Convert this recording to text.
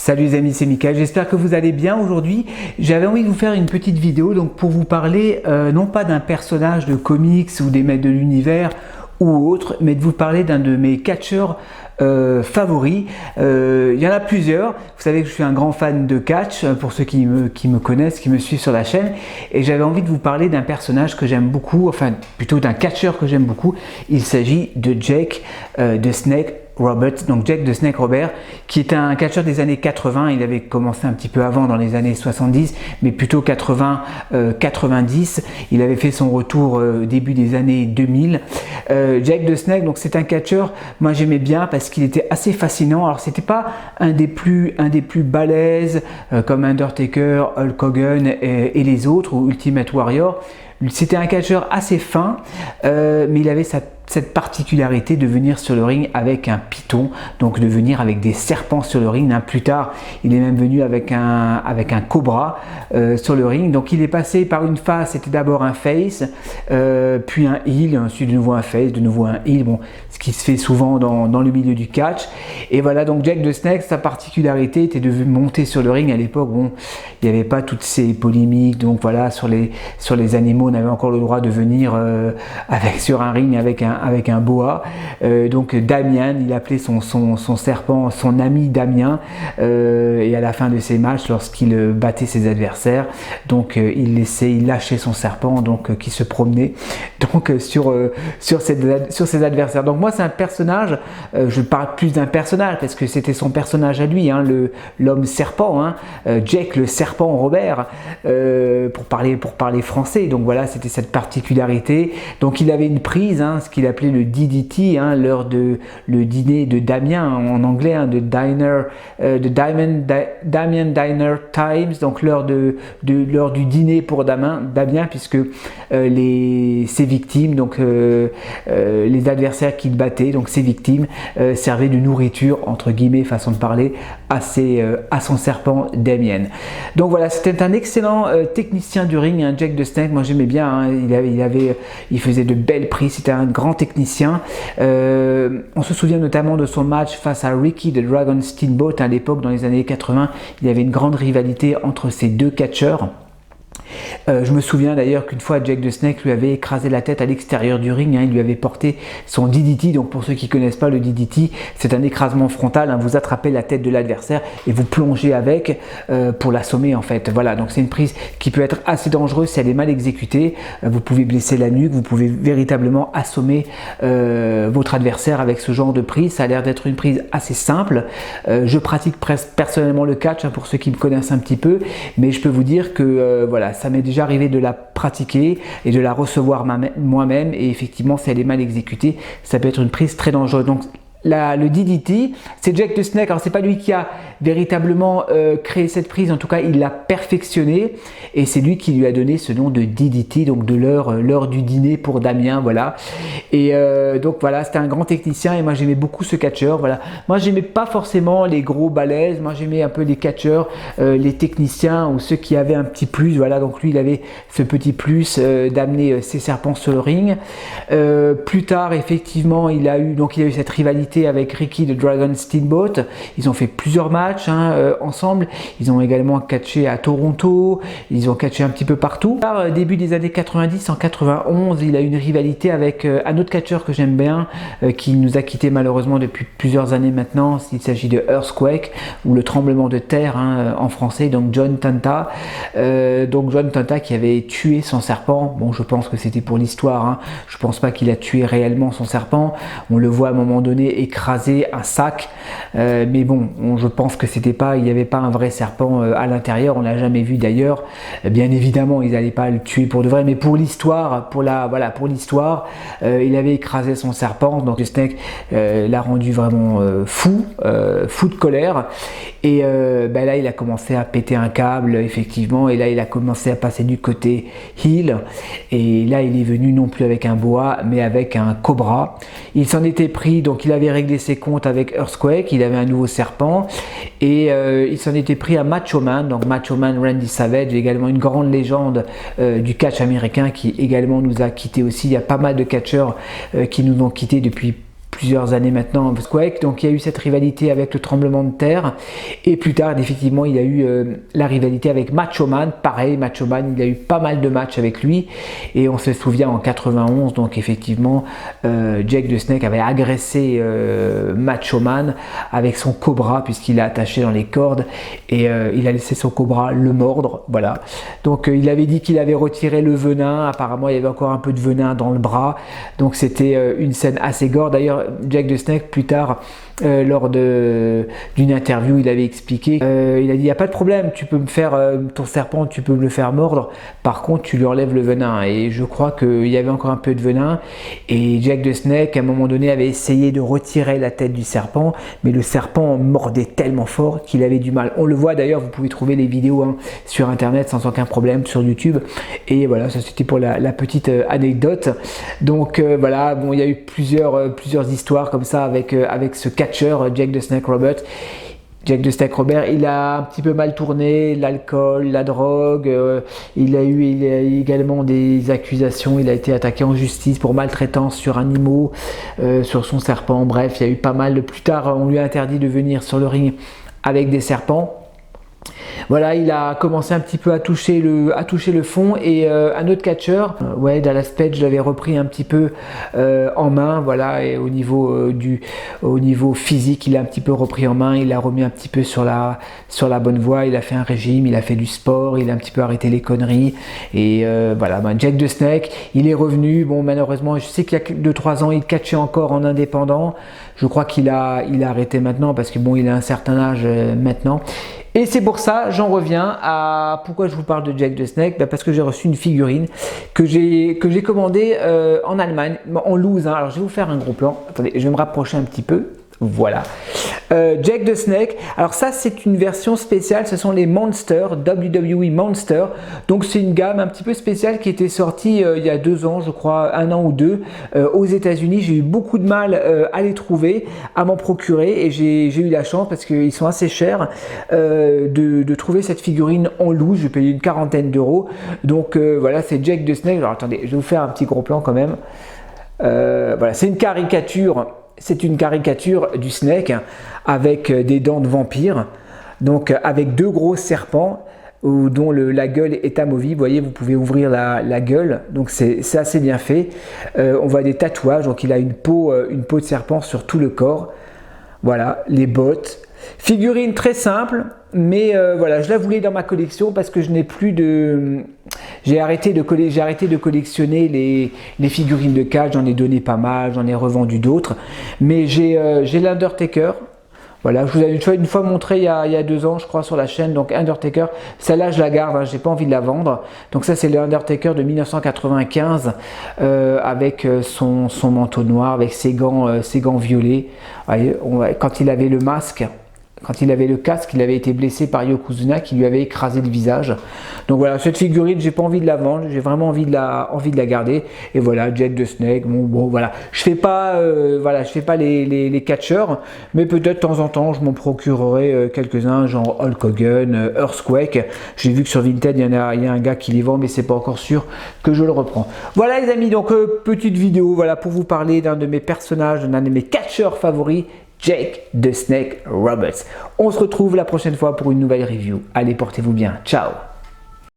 Salut les amis, c'est Mickaël, j'espère que vous allez bien aujourd'hui. J'avais envie de vous faire une petite vidéo donc pour vous parler non pas d'un personnage de comics ou des maîtres de l'univers ou autre, mais de vous parler d'un de mes catcheurs favoris. Il y en a plusieurs. Vous savez que je suis un grand fan de catch, pour ceux qui me connaissent, qui me suivent sur la chaîne. Et j'avais envie de vous parler d'un personnage que j'aime beaucoup, enfin plutôt d'un catcheur que j'aime beaucoup. Il s'agit de Jake de Snake Roberts, donc Jake de Snake Roberts, qui est un catcheur des années 80. Il avait commencé un petit peu avant, dans les années 70, mais plutôt 80-90. Il avait fait son retour au début des années 2000. Jake de Snake, donc c'est un catcheur, moi j'aimais bien parce qu'il était assez fascinant. Alors c'était pas un des plus balèzes comme Undertaker, Hulk Hogan et les autres, ou Ultimate Warrior. C'était un catcheur assez fin, mais il avait cette particularité de venir sur le ring avec un python, donc de venir avec des serpents sur le ring. Plus tard, il est même venu avec un cobra sur le ring. Donc il est passé par une phase, c'était d'abord un face, puis un heel, ensuite de nouveau un face, de nouveau un heel, bon, ce qui se fait souvent dans le milieu du catch. Et voilà, donc Jake de Snake, sa particularité était de monter sur le ring. À l'époque, bon, il n'y avait pas toutes ces polémiques, donc voilà, sur les animaux, on avait encore le droit de venir sur un ring avec un boa. Donc Damien, il appelait son serpent son ami Damien, et à la fin de ses matchs, lorsqu'il battait ses adversaires, donc il lâchait son serpent, donc qui se promenait donc sur ses adversaires. Donc moi c'est un personnage, je parle plus d'un personnage parce que c'était son personnage à lui, hein, l'homme serpent, hein, Jake le serpent Robert, pour parler français. Donc voilà, c'était cette particularité. Donc il avait une prise, hein, ce qu'il appelait le DDT, hein, l'heure de le dîner de Damien en anglais, hein, de Damien Diner Times, donc l'heure du dîner pour Damien, puisque ses victimes, donc les adversaires qu'il battait, donc ses victimes servaient de nourriture, entre guillemets, façon de parler, à son serpent Damien. Donc voilà, c'était un excellent technicien du ring, hein, Jake de Snake. Moi j'aimais bien, hein, il faisait de belles prises, c'était un grand technicien. On se souvient notamment de son match face à Ricky the Dragon Steamboat. À l'époque, dans les années 80, il y avait une grande rivalité entre ces deux catcheurs. Je me souviens d'ailleurs qu'une fois Jake de Snake lui avait écrasé la tête à l'extérieur du ring, hein, il lui avait porté son DDT. Donc pour ceux qui ne connaissent pas le DDT, c'est un écrasement frontal, hein, vous attrapez la tête de l'adversaire et vous plongez avec pour l'assommer en fait. Voilà, donc c'est une prise qui peut être assez dangereuse si elle est mal exécutée. Vous pouvez blesser la nuque, vous pouvez véritablement assommer votre adversaire avec ce genre de prise. Ça a l'air d'être une prise assez simple. Je pratique personnellement le catch, hein, pour ceux qui me connaissent un petit peu, mais je peux vous dire que voilà, ça m'est déjà arrivé de la pratiquer et de la recevoir moi-même, et effectivement si elle est mal exécutée, ça peut être une prise très dangereuse. Donc le DDT, c'est Jake de Snake. Alors c'est pas lui qui a véritablement créé cette prise, en tout cas il l'a perfectionné, et c'est lui qui lui a donné ce nom de DDT, donc de l'heure du dîner pour Damien. Voilà, et donc voilà, c'était un grand technicien et moi j'aimais beaucoup ce catcheur. Voilà, moi j'aimais pas forcément les gros balèzes, moi j'aimais un peu les catcheurs, les techniciens ou ceux qui avaient un petit plus. Voilà, donc lui il avait ce petit plus d'amener ses serpents sur le ring. Plus tard effectivement il a eu cette rivalité avec Ricky the Dragon Steamboat. Ils ont fait plusieurs matchs, hein, ensemble. Ils ont également catché à Toronto, ils ont catché un petit peu partout. Début des années 90, en 91, il a eu une rivalité avec un autre catcheur que j'aime bien, qui nous a quitté malheureusement depuis plusieurs années maintenant. Il s'agit de Earthquake, ou le tremblement de terre, hein, en français, donc John Tenta. Donc John Tenta qui avait tué son serpent. Bon, je pense que c'était pour l'histoire, hein. Je pense pas qu'il a tué réellement son serpent. On le voit à un moment donné écraser un sac, mais bon, je pense que il n'y avait pas un vrai serpent à l'intérieur. On l'a jamais vu d'ailleurs. Bien évidemment, ils n'allaient pas le tuer pour de vrai, mais pour l'histoire, pour l'histoire, il avait écrasé son serpent. Donc le Snake l'a rendu vraiment fou de colère. Et là, il a commencé à péter un câble, effectivement. Et là, il a commencé à passer du côté heel. Et là, il est venu non plus avec un boa, mais avec un cobra. Il s'en était pris, donc il avait réglé ses comptes avec Earthquake. Il avait un nouveau serpent. Et il s'en était pris à Macho Man. Donc Macho Man Randy Savage, également une grande légende du catch américain, qui également nous a quittés aussi. Il y a pas mal de catcheurs qui nous ont quittés depuis plusieurs années maintenant, Quake. Donc il y a eu cette rivalité avec le tremblement de terre, et plus tard effectivement il y a eu la rivalité avec Macho Man. Pareil, Macho Man, il a eu pas mal de matchs avec lui, et on se souvient en 91, donc effectivement Jake the Snake avait agressé Macho Man avec son cobra, puisqu'il l'a attaché dans les cordes, et il a laissé son cobra le mordre. Voilà, donc il avait dit qu'il avait retiré le venin, apparemment il y avait encore un peu de venin dans le bras, donc c'était une scène assez gore. D'ailleurs Jake the Snake plus tard lors d'une interview, il avait expliqué, il a dit il n'y a pas de problème, tu peux me faire ton serpent, tu peux me le faire mordre, par contre tu lui enlèves le venin. Et je crois qu'il y avait encore un peu de venin, et Jake the Snake à un moment donné avait essayé de retirer la tête du serpent, mais le serpent mordait tellement fort qu'il avait du mal. On le voit d'ailleurs, vous pouvez trouver les vidéos sur internet sans aucun problème sur YouTube. Et voilà, ça c'était pour la petite anecdote. Donc voilà, bon, il y a eu plusieurs histoires comme ça avec ce catcheur Jake the Snake Roberts. Jake the Snake Robert, il a un petit peu mal tourné, l'alcool, la drogue, il a eu également des accusations, il a été attaqué en justice pour maltraitance sur animaux, sur son serpent. Bref, il y a eu pas mal de... Plus tard, on lui a interdit de venir sur le ring avec des serpents. Voilà, il a commencé un petit peu à toucher le fond, et un autre catcheur, Dallas Page, l'avait repris un petit peu en main, voilà, et au niveau physique, il a un petit peu repris en main, il l'a remis un petit peu sur la bonne voie, il a fait un régime, il a fait du sport, il a un petit peu arrêté les conneries, et voilà, Jake the Snake, il est revenu. Bon, malheureusement, je sais qu'il y a 2-3 ans, il catchait encore en indépendant. Je crois qu'il a arrêté maintenant, parce que bon, il a un certain âge maintenant. Et c'est pour ça, j'en reviens à pourquoi je vous parle de Jake the Snake. Parce que j'ai reçu une figurine que j'ai commandée en Allemagne, en loose. Alors je vais vous faire un gros plan. Attendez, je vais me rapprocher un petit peu. Voilà. Jake the Snake. Alors ça, c'est une version spéciale. Ce sont les Monster, WWE Monster. Donc c'est une gamme un petit peu spéciale qui était sortie il y a 2 ans, je crois, 1 an ou 2, aux États-Unis. J'ai eu beaucoup de mal à les trouver, à m'en procurer, et j'ai eu la chance, parce qu'ils sont assez chers, de trouver cette figurine en loose. J'ai payé une 40aine d'euros. Donc voilà, c'est Jake the Snake. Alors attendez, je vais vous faire un petit gros plan quand même. Voilà, c'est une caricature. C'est une caricature du Snake avec des dents de vampire, donc avec 2 gros serpents dont la gueule est amovible. Vous voyez, vous pouvez ouvrir la gueule, donc c'est assez bien fait. On voit des tatouages, donc il a une peau de serpent sur tout le corps. Voilà, les bottes. Figurine très simple, mais voilà, je la voulais dans ma collection parce que je n'ai plus de... J'ai arrêté de collectionner les figurines de catch. J'en ai donné pas mal, j'en ai revendu d'autres, mais j'ai l'Undertaker. Voilà, je vous avais une fois montré il y a 2 ans, je crois, sur la chaîne. Donc Undertaker, celle-là je la garde, hein, j'ai pas envie de la vendre. Donc ça, c'est le Undertaker de 1995 avec son manteau noir, avec ses gants violets. Voyez, quand il avait le masque, quand il avait le casque, il avait été blessé par Yokozuna qui lui avait écrasé le visage. Donc voilà, cette figurine, j'ai pas envie de la vendre, j'ai vraiment envie de la garder. Et voilà, Jake the Snake. Bon voilà, je fais pas les catcheurs, mais peut-être de temps en temps, je m'en procurerai quelques-uns, genre Hulk Hogan, Earthquake. J'ai vu que sur Vinted, il y a un gars qui les vend, mais c'est pas encore sûr que je le reprends. Voilà les amis, donc petite vidéo, voilà, pour vous parler d'un de mes personnages, d'un de mes catcheurs favoris, Jake the Snake Roberts. On se retrouve la prochaine fois pour une nouvelle review. Allez, portez-vous bien. Ciao.